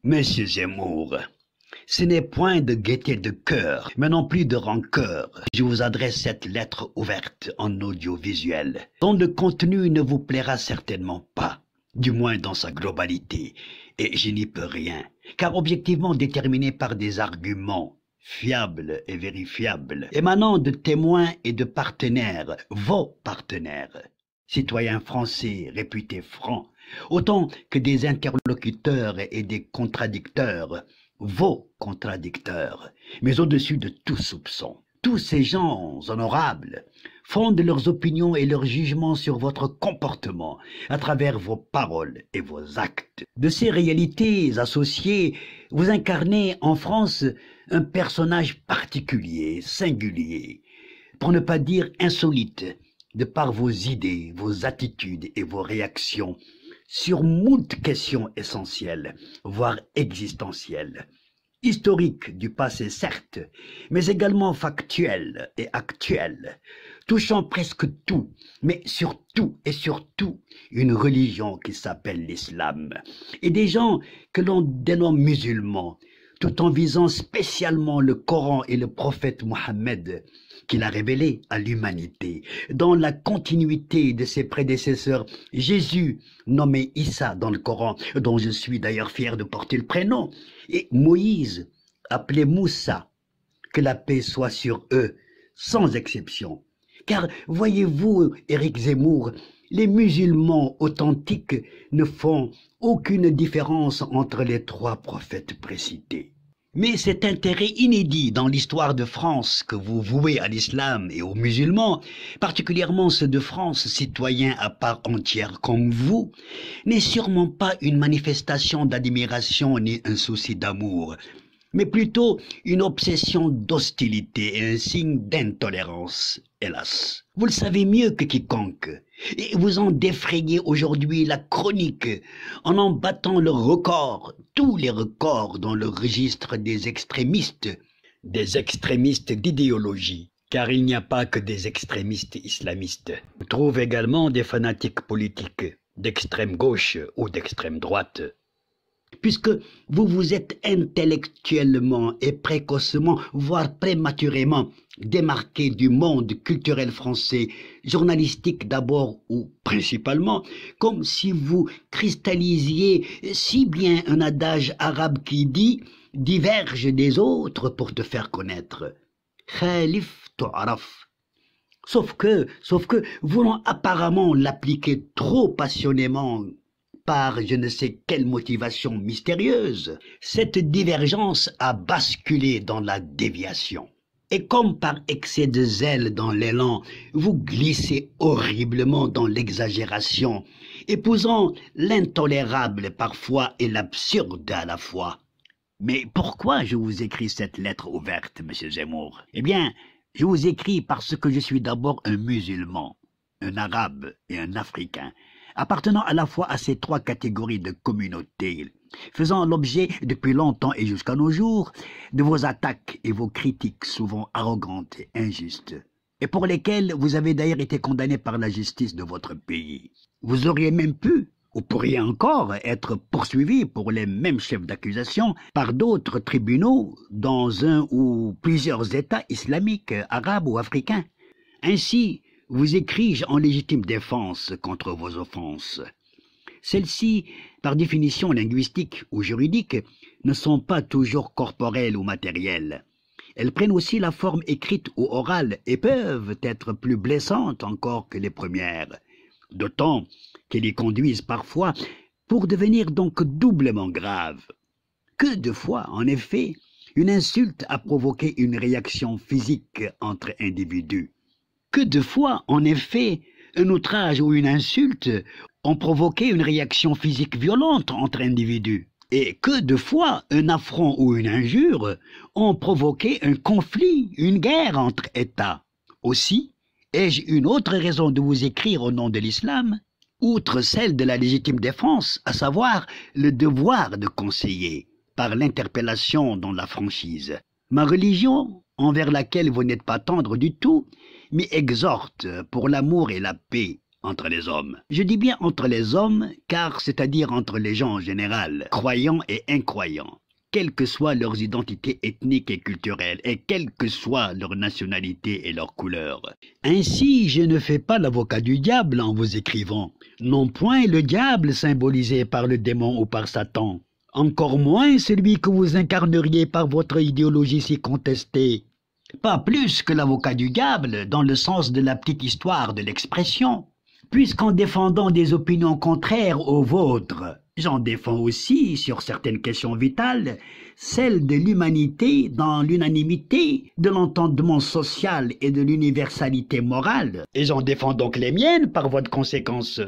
Monsieur Zemmour, ce n'est point de gaieté de cœur, mais non plus de rancœur. Je vous adresse cette lettre ouverte en audiovisuel, dont le contenu ne vous plaira certainement pas, du moins dans sa globalité, et je n'y peux rien, car objectivement déterminé par des arguments fiables et vérifiables, émanant de témoins et de partenaires, vos partenaires, citoyens français réputés francs, autant que des interlocuteurs et des contradicteurs, vos contradicteurs, mais au-dessus de tout soupçon. Tous ces gens honorables fondent leurs opinions et leurs jugements sur votre comportement à travers vos paroles et vos actes. De ces réalités associées, vous incarnez en France un personnage particulier, singulier, pour ne pas dire insolite, de par vos idées, vos attitudes et vos réactions sur moult questions essentielles, voire existentielles, historiques du passé certes, mais également factuelles et actuelles, touchant presque tout, mais surtout et surtout une religion qui s'appelle l'islam, et des gens que l'on dénomme musulmans, tout en visant spécialement le Coran et le prophète Mohammed, qu'il a révélé à l'humanité, dans la continuité de ses prédécesseurs, Jésus, nommé Issa dans le Coran, dont je suis d'ailleurs fier de porter le prénom, et Moïse, appelé Moussa, que la paix soit sur eux, sans exception. Car, voyez-vous, Éric Zemmour, les musulmans authentiques ne font aucune différence entre les trois prophètes précités. Mais cet intérêt inédit dans l'histoire de France que vous vouez à l'islam et aux musulmans, particulièrement ceux de France, citoyens à part entière comme vous, n'est sûrement pas une manifestation d'admiration ni un souci d'amour, mais plutôt une obsession d'hostilité et un signe d'intolérance, hélas. Vous le savez mieux que quiconque, et vous en défrayez aujourd'hui la chronique en battant le record, tous les records dans le registre des extrémistes d'idéologie, car il n'y a pas que des extrémistes islamistes. On trouve également des fanatiques politiques d'extrême gauche ou d'extrême droite. Puisque vous vous êtes intellectuellement et précocement, voire prématurément, démarqué du monde culturel français, journalistique d'abord ou principalement, comme si vous cristallisiez si bien un adage arabe qui dit « diverge des autres pour te faire connaître ». Khalif tu'araf. Sauf que, voulant apparemment l'appliquer trop passionnément, par je ne sais quelle motivation mystérieuse, cette divergence a basculé dans la déviation. Et comme par excès de zèle dans l'élan, vous glissez horriblement dans l'exagération, épousant l'intolérable parfois et l'absurde à la fois. Mais pourquoi je vous écris cette lettre ouverte, monsieur Zemmour? Eh bien, je vous écris parce que je suis d'abord un musulman, un arabe et un africain, appartenant à la fois à ces trois catégories de communautés, faisant l'objet depuis longtemps et jusqu'à nos jours de vos attaques et vos critiques souvent arrogantes et injustes, et pour lesquelles vous avez d'ailleurs été condamné par la justice de votre pays. Vous auriez même pu, ou pourriez encore, être poursuivi pour les mêmes chefs d'accusation par d'autres tribunaux dans un ou plusieurs États islamiques, arabes ou africains. Ainsi, vous écris-je en légitime défense contre vos offenses. Celles-ci, par définition linguistique ou juridique, ne sont pas toujours corporelles ou matérielles. Elles prennent aussi la forme écrite ou orale et peuvent être plus blessantes encore que les premières, d'autant qu'elles y conduisent parfois pour devenir donc doublement graves. Que de fois, en effet, une insulte a provoqué une réaction physique entre individus. Que de fois, en effet, un outrage ou une insulte ont provoqué une réaction physique violente entre individus. Et que de fois, un affront ou une injure ont provoqué un conflit, une guerre entre États. Aussi, ai-je une autre raison de vous écrire au nom de l'islam, outre celle de la légitime défense, à savoir le devoir de conseiller, par l'interpellation dans la franchise. Ma religion, envers laquelle vous n'êtes pas tendre du tout, m'y exhorte pour l'amour et la paix entre les hommes. Je dis bien entre les hommes, car c'est-à-dire entre les gens en général, croyants et incroyants, quelles que soient leurs identités ethniques et culturelles, et quelle que soit leur nationalité et leur couleur. Ainsi, je ne fais pas l'avocat du diable en vous écrivant, non point le diable symbolisé par le démon ou par Satan, encore moins celui que vous incarneriez par votre idéologie si contestée. Pas plus que l'avocat du diable dans le sens de la petite histoire de l'expression, puisqu'en défendant des opinions contraires aux vôtres, j'en défends aussi, sur certaines questions vitales, celle de l'humanité dans l'unanimité, de l'entendement social et de l'universalité morale, et j'en défends donc les miennes par voie de conséquence.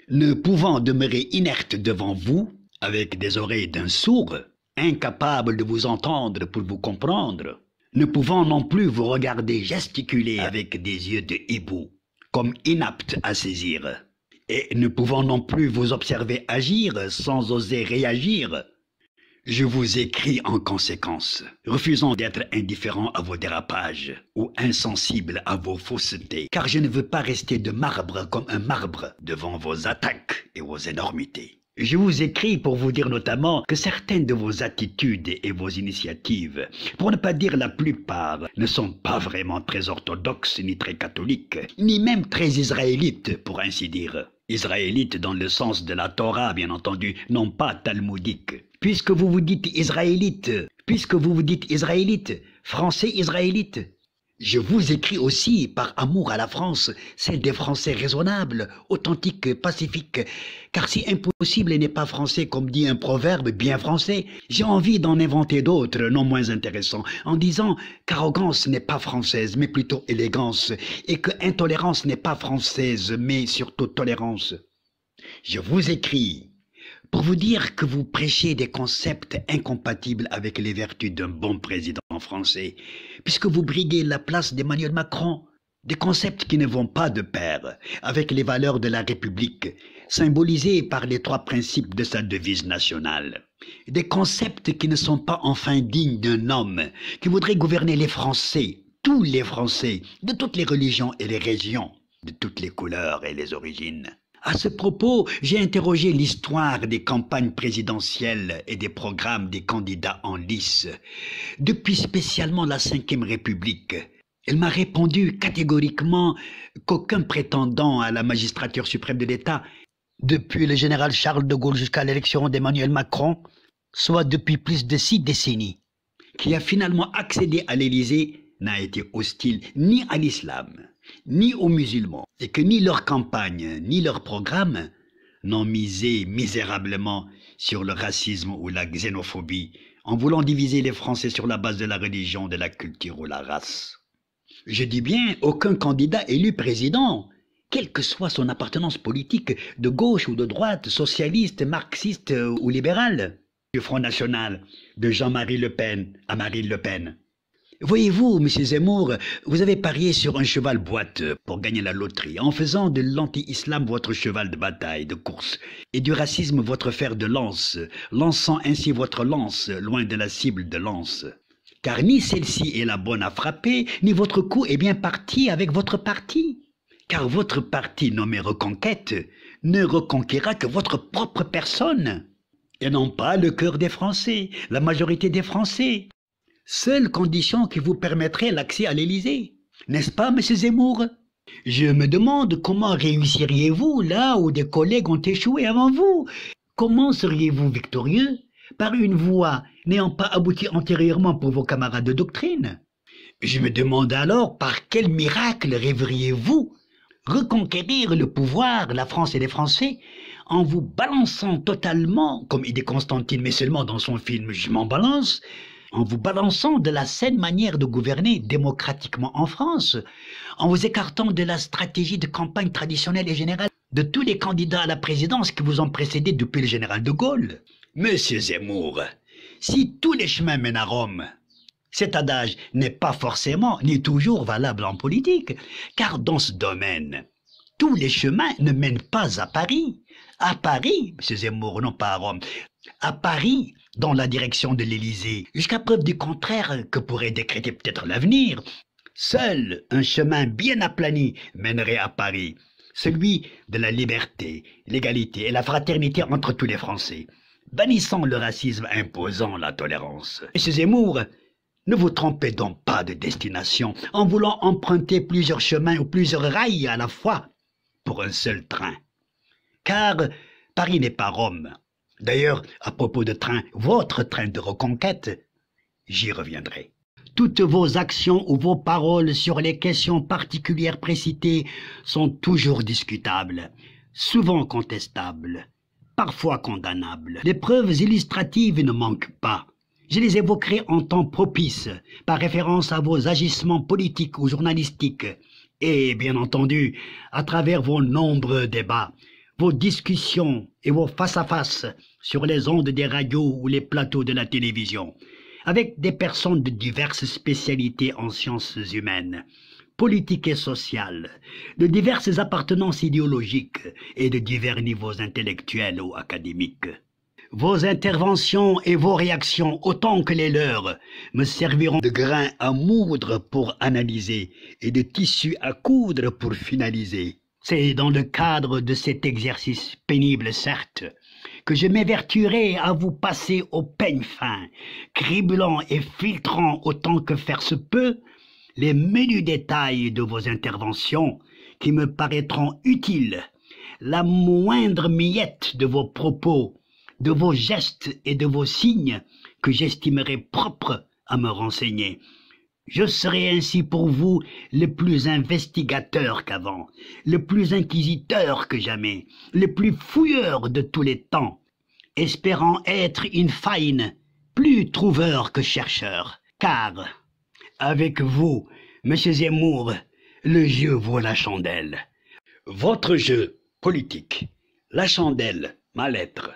Ne pouvant demeurer inerte devant vous, avec des oreilles d'un sourd, incapable de vous entendre pour vous comprendre, ne pouvant non plus vous regarder gesticuler avec des yeux de hibou, comme inapte à saisir, et ne pouvant non plus vous observer agir sans oser réagir, je vous écris en conséquence, refusant d'être indifférent à vos dérapages ou insensible à vos faussetés, car je ne veux pas rester de marbre comme un marbre devant vos attaques et vos énormités. Je vous écris pour vous dire notamment que certaines de vos attitudes et vos initiatives, pour ne pas dire la plupart, ne sont pas vraiment très orthodoxes ni très catholiques, ni même très israélites pour ainsi dire. Israélites dans le sens de la Torah, bien entendu, non pas talmudique. Puisque vous vous dites israélite, français israélite, je vous écris aussi par amour à la France, celle des Français raisonnables, authentiques, pacifiques, car si impossible n'est pas français comme dit un proverbe bien français, j'ai envie d'en inventer d'autres non moins intéressants, en disant qu'arrogance n'est pas française, mais plutôt élégance, et que intolérance n'est pas française, mais surtout tolérance. Je vous écris pour vous dire que vous prêchez des concepts incompatibles avec les vertus d'un bon président français, puisque vous briguez la place d'Emmanuel Macron, des concepts qui ne vont pas de pair avec les valeurs de la République, symbolisées par les 3 principes de sa devise nationale, des concepts qui ne sont pas enfin dignes d'un homme qui voudrait gouverner les Français, tous les Français, de toutes les religions et les régions, de toutes les couleurs et les origines. À ce propos, j'ai interrogé l'histoire des campagnes présidentielles et des programmes des candidats en lice, depuis spécialement la Ve République. Elle m'a répondu catégoriquement qu'aucun prétendant à la magistrature suprême de l'État, depuis le général Charles de Gaulle jusqu'à l'élection d'Emmanuel Macron, soit depuis plus de 6 décennies, qui a finalement accédé à l'Élysée, n'a été hostile ni à l'islam, ni aux musulmans, et que ni leur campagne, ni leur programme n'ont misé misérablement sur le racisme ou la xénophobie, en voulant diviser les Français sur la base de la religion, de la culture ou la race. Je dis bien aucun candidat élu président, quelle que soit son appartenance politique, de gauche ou de droite, socialiste, marxiste ou libérale, du Front National, de Jean-Marie Le Pen à Marine Le Pen. Voyez-vous, M. Zemmour, vous avez parié sur un cheval boiteux pour gagner la loterie, en faisant de l'anti-islam votre cheval de bataille, de course, et du racisme votre fer de lance, lançant ainsi votre lance loin de la cible de lance. Car ni celle-ci est la bonne à frapper, ni votre coup est bien parti avec votre parti. Car votre parti nommé Reconquête ne reconquérera que votre propre personne, et non pas le cœur des Français, la majorité des Français. Seule condition qui vous permettrait l'accès à l'Élysée. N'est-ce pas, M. Zemmour? Je me demande comment réussiriez-vous là où des collègues ont échoué avant vous? Comment seriez-vous victorieux par une voie n'ayant pas abouti antérieurement pour vos camarades de doctrine? Je me demande alors par quel miracle rêveriez-vous reconquérir le pouvoir, la France et les Français, en vous balançant totalement, comme idée Constantine, mais seulement dans son film « Je m'en balance », en vous balançant de la saine manière de gouverner démocratiquement en France, en vous écartant de la stratégie de campagne traditionnelle et générale de tous les candidats à la présidence qui vous ont précédé depuis le général de Gaulle. Monsieur Zemmour, si tous les chemins mènent à Rome, cet adage n'est pas forcément ni toujours valable en politique, car dans ce domaine, tous les chemins ne mènent pas à Paris. À Paris, M. Zemmour, non pas à Rome. À Paris, dans la direction de l'Élysée, jusqu'à preuve du contraire que pourrait décréter peut-être l'avenir, seul un chemin bien aplani mènerait à Paris, celui de la liberté, l'égalité et la fraternité entre tous les Français, bannissant le racisme, imposant la tolérance. Monsieur Zemmour, ne vous trompez donc pas de destination en voulant emprunter plusieurs chemins ou plusieurs rails à la fois pour un seul train. Car Paris n'est pas Rome. D'ailleurs, à propos de train, votre train de reconquête, j'y reviendrai. Toutes vos actions ou vos paroles sur les questions particulières précitées sont toujours discutables, souvent contestables, parfois condamnables. Les preuves illustratives ne manquent pas. Je les évoquerai en temps propice, par référence à vos agissements politiques ou journalistiques, et bien entendu, à travers vos nombreux débats, vos discussions et vos face-à-face sur les ondes des radios ou les plateaux de la télévision, avec des personnes de diverses spécialités en sciences humaines, politiques et sociales, de diverses appartenances idéologiques et de divers niveaux intellectuels ou académiques. Vos interventions et vos réactions, autant que les leurs, me serviront de grain à moudre pour analyser et de tissu à coudre pour finaliser. C'est dans le cadre de cet exercice pénible, certes, que je m'évertuerai à vous passer au peigne fin, criblant et filtrant autant que faire se peut les menus détails de vos interventions qui me paraîtront utiles, la moindre miette de vos propos, de vos gestes et de vos signes que j'estimerai propres à me renseigner. Je serai ainsi pour vous le plus investigateur qu'avant, le plus inquisiteur que jamais, le plus fouilleur de tous les temps, espérant être in fine plus trouveur que chercheur, car avec vous, monsieur Zemmour, le jeu vaut la chandelle. Votre jeu politique, la chandelle, ma lettre.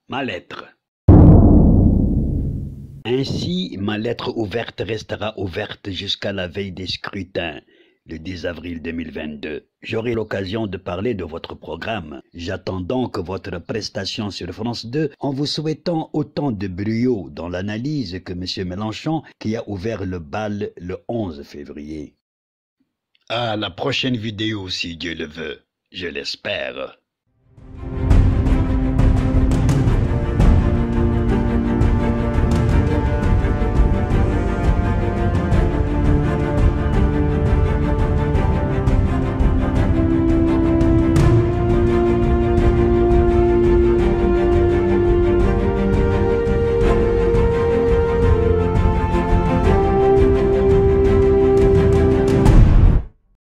Ma lettre. Ainsi, ma lettre ouverte restera ouverte jusqu'à la veille des scrutins, le 10 avril 2022. J'aurai l'occasion de parler de votre programme. J'attends donc votre prestation sur France 2 en vous souhaitant autant de brio dans l'analyse que M. Mélenchon qui a ouvert le bal le 11 février. À la prochaine vidéo si Dieu le veut, je l'espère.